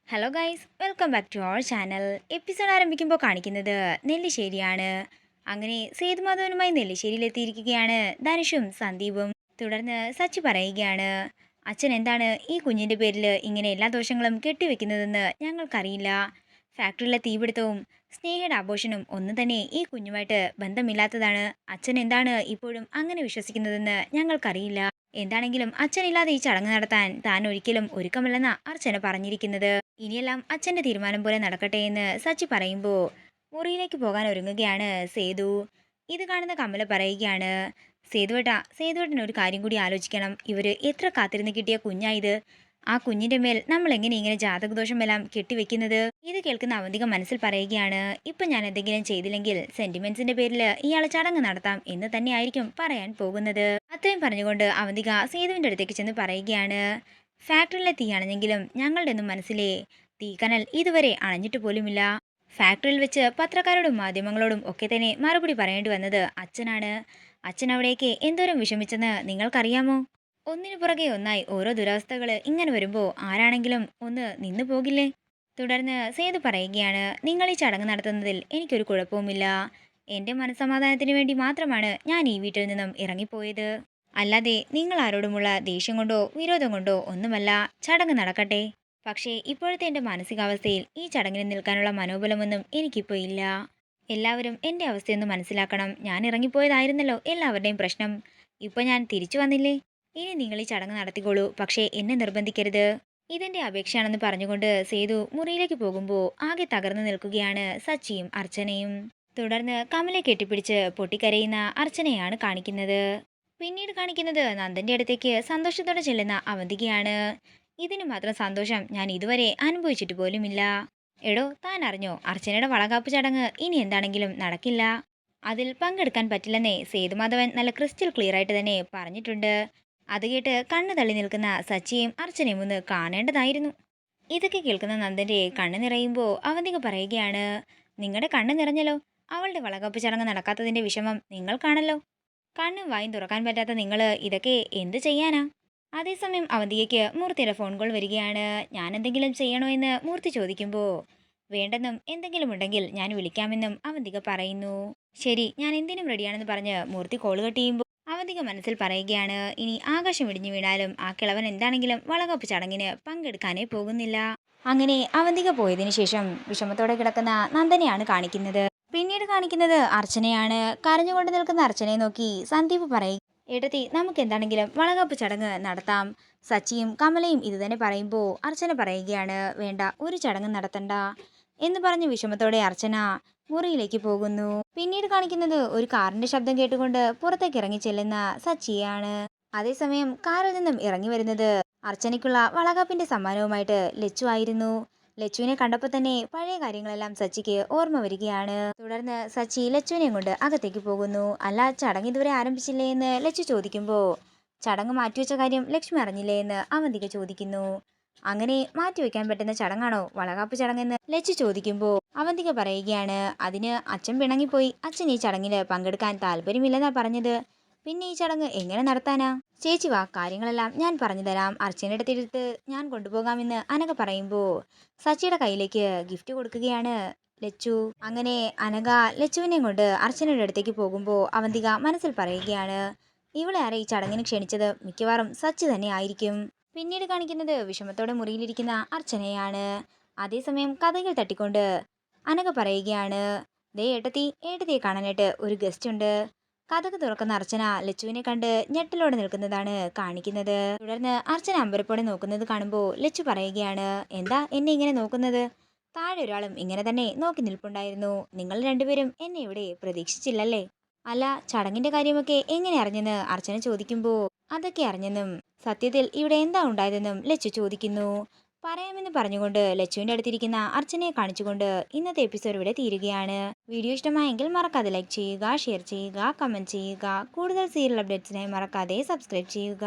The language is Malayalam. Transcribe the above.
Hello guys, welcome back to our channel. Episode ആരംഭിക്കുമ്പോൾ കാണിക്കുന്നത് നെല്ലിശ്ശേരിയാണ്. അങ്ങനെ സേതുമാധവനുമായി നെല്ലിശ്ശേരിയിലെത്തിയിരിക്കുകയാണ് ധനുഷും സന്ദീപും. തുടർന്ന് സച്ചി പറയുകയാണ്, അച്ഛൻ എന്താണ് ഈ കുഞ്ഞിൻ്റെ പേരിൽ ഇങ്ങനെ എല്ലാ ദോഷങ്ങളും കെട്ടിവെക്കുന്നതെന്ന് ഞങ്ങൾക്കറിയില്ല. ഫാക്ടറിയിലെ തീപിടുത്തവും സ്നേഹയുടെ ആഘോഷനും ഒന്നും തന്നെ ഈ കുഞ്ഞുമായിട്ട് ബന്ധമില്ലാത്തതാണ്. അച്ഛൻ എന്താണ് ഇപ്പോഴും അങ്ങനെ വിശ്വസിക്കുന്നതെന്ന് ഞങ്ങൾക്കറിയില്ല. എന്താണെങ്കിലും അച്ഛനില്ലാതെ ഈ ചടങ്ങ് നടത്താൻ താൻ ഒരിക്കലും ഒരുക്കമല്ലെന്ന അർച്ചന പറഞ്ഞിരിക്കുന്നത്. ഇനിയെല്ലാം അച്ഛന്റെ തീരുമാനം പോലെ നടക്കട്ടെ എന്ന് സച്ചി പറയുമ്പോൾ മുറിയിലേക്ക് പോകാൻ ഒരുങ്ങുകയാണ് സേതു. ഇത് കാണുന്ന കമല പറയുകയാണ്, സേതുവേട്ടൻ ഒരു കാര്യം കൂടി ആലോചിക്കണം. ഇവര് എത്ര കാത്തിരുന്ന് കിട്ടിയ കുഞ്ഞായത്. ആ കുഞ്ഞിന്റെ മേൽ നമ്മൾ എങ്ങനെ ഇങ്ങനെ ജാതകദോഷമെല്ലാം കെട്ടിവെക്കുന്നത്? ഇത് കേൾക്കുന്ന അവന്തിക മനസ്സിൽ പറയുകയാണ്, ഇപ്പൊ ഞാൻ എന്തെങ്കിലും ചെയ്തില്ലെങ്കിൽ സെന്റിമെന്റ്സിന്റെ പേരിൽ ഇയാളെ ചടങ്ങ് നടത്താം എന്ന് തന്നെയായിരിക്കും പറയാൻ പോകുന്നത്. അത്രയും പറഞ്ഞുകൊണ്ട് അവന്തിക സേതുവിന്റെ അടുത്തേക്ക് ചെന്ന് പറയുകയാണ്, ഫാക്ടറിയിലെ തീ അണഞ്ഞെങ്കിലും ഞങ്ങളുടെ ഒന്നും മനസ്സിലെ തീക്കനൽ ഇതുവരെ അണഞ്ഞിട്ട് പോലുമില്ല. ഫാക്ടറിയിൽ വെച്ച് പത്രക്കാരോടും മാധ്യമങ്ങളോടും ഒക്കെ തന്നെ മറുപടി പറയേണ്ടി വന്നത് അച്ഛനാണ്. അച്ഛൻ അവിടേക്ക് എന്തോരം വിഷമിച്ചെന്ന് നിങ്ങൾക്കറിയാമോ? ഒന്നിനു പുറകെ ഒന്നായി ഓരോ ദുരവസ്ഥകൾ ഇങ്ങനെ വരുമ്പോൾ ആരാണെങ്കിലും ഒന്ന് നിന്നു പോകില്ലേ? തുടർന്ന് സേതു പറയുകയാണ്, നിങ്ങൾ ഈ ചടങ്ങ് നടത്തുന്നതിൽ എനിക്കൊരു കുഴപ്പവുമില്ല. എൻ്റെ മനസ്സമാധാനത്തിന് വേണ്ടി മാത്രമാണ് ഞാൻ ഈ വീട്ടിൽ നിന്നും ഇറങ്ങിപ്പോയത്. അല്ലാതെ നിങ്ങൾ ആരോടുമുള്ള ദേഷ്യം കൊണ്ടോ വിരോധം കൊണ്ടോ ഒന്നുമല്ല. ചടങ്ങ് നടക്കട്ടെ. പക്ഷേ ഇപ്പോഴത്തെ എൻ്റെ മാനസികാവസ്ഥയിൽ ഈ ചടങ്ങിന് നിൽക്കാനുള്ള മനോബലമൊന്നും എനിക്കിപ്പോൾ ഇല്ല. എല്ലാവരും എൻ്റെ അവസ്ഥയൊന്ന് മനസ്സിലാക്കണം. ഞാൻ ഇറങ്ങിപ്പോയതായിരുന്നല്ലോ എല്ലാവരുടെയും പ്രശ്നം. ഇപ്പൊ ഞാൻ തിരിച്ചു വന്നില്ലേ? ഇനി നിങ്ങൾ ഈ ചടങ്ങ് നടത്തിക്കോളൂ, പക്ഷേ എന്നെ നിർബന്ധിക്കരുത്. ഇതെന്റെ അപേക്ഷയാണെന്ന് പറഞ്ഞുകൊണ്ട് സേതു മുറിയിലേക്ക് പോകുമ്പോൾ ആകെ തകർന്നു നിൽക്കുകയാണ് സച്ചിയും അർച്ചനയും. തുടർന്ന് കമലെ കെട്ടിപ്പിടിച്ച് പൊട്ടിക്കരയുന്ന അർച്ചനയാണ് കാണിക്കുന്നത്. പിന്നീട് കാണിക്കുന്നത് നന്ദന്റെ അടുത്തേക്ക് സന്തോഷത്തോടെ ചെല്ലുന്ന അവന്തികയാണ്. ഇതിന് മാത്രം സന്തോഷം ഞാൻ ഇതുവരെ അനുഭവിച്ചിട്ട് പോലുമില്ല. എടോ, താൻ അറിഞ്ഞോ, അർച്ചനയുടെ വളകാപ്പ് ചടങ്ങ് ഇനി എന്താണെങ്കിലും നടക്കില്ല. അതിൽ പങ്കെടുക്കാൻ പറ്റില്ലെന്നേ സേതുമാധവൻ നല്ല ക്രിസ്റ്റൽ ക്ലിയർ ആയിട്ട് തന്നെ പറഞ്ഞിട്ടുണ്ട്. അത് കേട്ട് കണ്ണു തള്ളി നിൽക്കുന്ന സച്ചിയും അർച്ചനയും ഒന്ന് കാണേണ്ടതായിരുന്നു. ഇതൊക്കെ കേൾക്കുന്ന നന്ദന്റെ കണ്ണ് നിറയുമ്പോൾ അവന്തിക പറയുകയാണ്, നിങ്ങളുടെ കണ്ണ് നിറഞ്ഞല്ലോ. അവളുടെ വളകാപ്പ് ചടങ്ങ് നടക്കാത്തതിന്റെ വിഷമം നിങ്ങൾക്കാണല്ലോ. കണ്ണും വായും തുറക്കാൻ പറ്റാത്ത നിങ്ങൾ ഇതൊക്കെ എന്ത് ചെയ്യാനാ? അതേസമയം അവന്തികയ്ക്ക് മൂർത്തിയുടെ ഫോൺ കോൾ വരികയാണ്. ഞാൻ എന്തെങ്കിലും ചെയ്യണോ എന്ന് മൂർത്തി ചോദിക്കുമ്പോൾ വേണ്ടെന്നും എന്തെങ്കിലും ഉണ്ടെങ്കിൽ ഞാൻ വിളിക്കാമെന്നും അവന്തിക പറയുന്നു. ശരി, ഞാൻ എന്തിനും റെഡിയാണെന്ന് പറഞ്ഞ് മൂർത്തി കോൾ കട്ട് ചെയ്യുമ്പോൾ അവന്തിക മനസ്സിൽ പറയുകയാണ്, ഇനി ആകാശം ഇടിഞ്ഞു വീണാലും ആ കിളവൻ എന്താണെങ്കിലും വളകാപ്പ് ചടങ്ങിന് പങ്കെടുക്കാനേ പോകുന്നില്ല. അങ്ങനെ അവന്തിക പോയതിനു ശേഷം വിഷമത്തോടെ കിടക്കുന്ന നന്ദനെയാണ് കാണിക്കുന്നത്. പിന്നീട് കാണിക്കുന്നത് അർച്ചനയാണ്. കരഞ്ഞുകൊണ്ട് നിൽക്കുന്ന അർച്ചനയെ നോക്കി സന്ദീപ് പറയും, ഏട്ടത്തി, നമുക്ക് എന്താണെങ്കിലും വളകാപ്പ് ചടങ്ങ് നടത്താം. സച്ചിയും കമലയും ഇത് തന്നെ പറയുമ്പോൾ അർച്ചന പറയുകയാണ്, വേണ്ട, ഒരു ചടങ്ങ് നടത്തണ്ട എന്ന് പറഞ്ഞ് വിഷമത്തോടെ അർച്ചന മുറിയിലേക്ക് പോകുന്നു. പിന്നീട് കാണിക്കുന്നത് ഒരു കാറിന്റെ ശബ്ദം കേട്ടുകൊണ്ട് പുറത്തേക്ക് ഇറങ്ങി ചെല്ലുന്ന സച്ചിയാണ്. അതേസമയം കാറിൽ നിന്നും ഇറങ്ങി വരുന്നത് അർച്ചനയ്ക്കുള്ള വളകാപ്പിന്റെ സമ്മാനവുമായിട്ട് ലച്ചു ആയിരുന്നു. ലച്ചുവിനെ കണ്ടപ്പോൾ തന്നെ പഴയ കാര്യങ്ങളെല്ലാം സച്ചിക്ക് ഓർമ്മ വരികയാണ്. തുടർന്ന് സച്ചി ലച്ചുവിനെയും കൊണ്ട് അകത്തേക്ക് പോകുന്നു. അല്ല, ചടങ്ങ് ഇതുവരെ ആരംഭിച്ചില്ലേ എന്ന് ലച്ചു ചോദിക്കുമ്പോൾ ചടങ്ങ് മാറ്റിവെച്ച കാര്യം ലക്ഷ്മി അറിഞ്ഞില്ലേ എന്ന് അവന്തിക ചോദിക്കുന്നു. അങ്ങനെ മാറ്റിവെക്കാൻ പറ്റുന്ന ചടങ്ങാണോ വളകാപ്പ് ചടങ്ങെന്ന് ലച്ചു ചോദിക്കുമ്പോൾ അവന്തിക പറയുകയാണ്, അതിന് അച്ഛൻ പിണങ്ങിപ്പോയി. അച്ഛൻ ഈ ചടങ്ങിൽ പങ്കെടുക്കാൻ താല്പര്യമില്ലെന്നാ പറഞ്ഞത്. പിന്നെ ഈ ചടങ്ങ് എങ്ങനെ നടത്താനാ? ചേച്ചി വാ, കാര്യങ്ങളെല്ലാം ഞാൻ പറഞ്ഞു തരാം. അർച്ചനയുടെ തിരുത്ത് ഞാൻ കൊണ്ടുപോകാമെന്ന് അനഘ പറയുമ്പോൾ സച്ചിയുടെ കയ്യിലേക്ക് ഗിഫ്റ്റ് കൊടുക്കുകയാണ് ലച്ചു. അങ്ങനെ അനഘ ലച്ചുവിനെയും കൊണ്ട് അർച്ചനയുടെ അടുത്തേക്ക് പോകുമ്പോൾ അവന്തിക മനസ്സിൽ പറയുകയാണ്, ഇവളെ ആരെ ഈ ചടങ്ങിന് ക്ഷണിച്ചത്? മിക്കവാറും സച്ചി തന്നെ ആയിരിക്കും. പിന്നീട് കാണിക്കുന്നത് വിഷമത്തോടെ മുറിയിലിരിക്കുന്ന അർച്ചനയാണ്. അതേസമയം കഥകൾ തട്ടിക്കൊണ്ട് അനഘ പറയുകയാണ്, ദേ ഏട്ടത്തിയെ കാണാനായിട്ട് ഒരു ഗസ്റ്റ് ഉണ്ട്. കഥക് തുറക്കുന്ന അർച്ചന ലച്ചുവിനെ കണ്ട് ഞെട്ടലോടെ നിൽക്കുന്നതാണ് കാണിക്കുന്നത്. തുടർന്ന് അർച്ചന അമ്പരപ്പോടെ നോക്കുന്നത് കാണുമ്പോൾ ലച്ചു പറയുകയാണ്, എന്താ എന്നെ ഇങ്ങനെ നോക്കുന്നത്? താഴെ ഒരാളും ഇങ്ങനെ തന്നെ നോക്കി നിൽപ്പുണ്ടായിരുന്നു. നിങ്ങൾ രണ്ടുപേരും എന്നെ ഇവിടെ പ്രതീക്ഷിച്ചില്ലല്ലേ? അല്ല, ചടങ്ങിന്റെ കാര്യമൊക്കെ എങ്ങനെ അറിഞ്ഞെന്ന് അർച്ചന ചോദിക്കുമ്പോൾ അതൊക്കെ അറിഞ്ഞെന്നും സത്യത്തിൽ ഇവിടെ എന്താ ഉണ്ടായതെന്നും ലച്ചു ചോദിക്കുന്നു. പറയാമെന്ന് പറഞ്ഞുകൊണ്ട് ലച്ചുവിന്റെ അടുത്തിരിക്കുന്ന അർച്ചനയെ കാണിച്ചുകൊണ്ട് ഇന്നത്തെ എപ്പിസോഡ് ഇവിടെ തീരുകയാണ്. വീഡിയോ ഇഷ്ടമായെങ്കിൽ മറക്കാതെ ലൈക്ക് ചെയ്യുക, ഷെയർ ചെയ്യുക, കമന്റ് ചെയ്യുക. കൂടുതൽ സീരിയൽ അപ്ഡേറ്റ്സിനായി മറക്കാതെ സബ്സ്ക്രൈബ് ചെയ്യുക.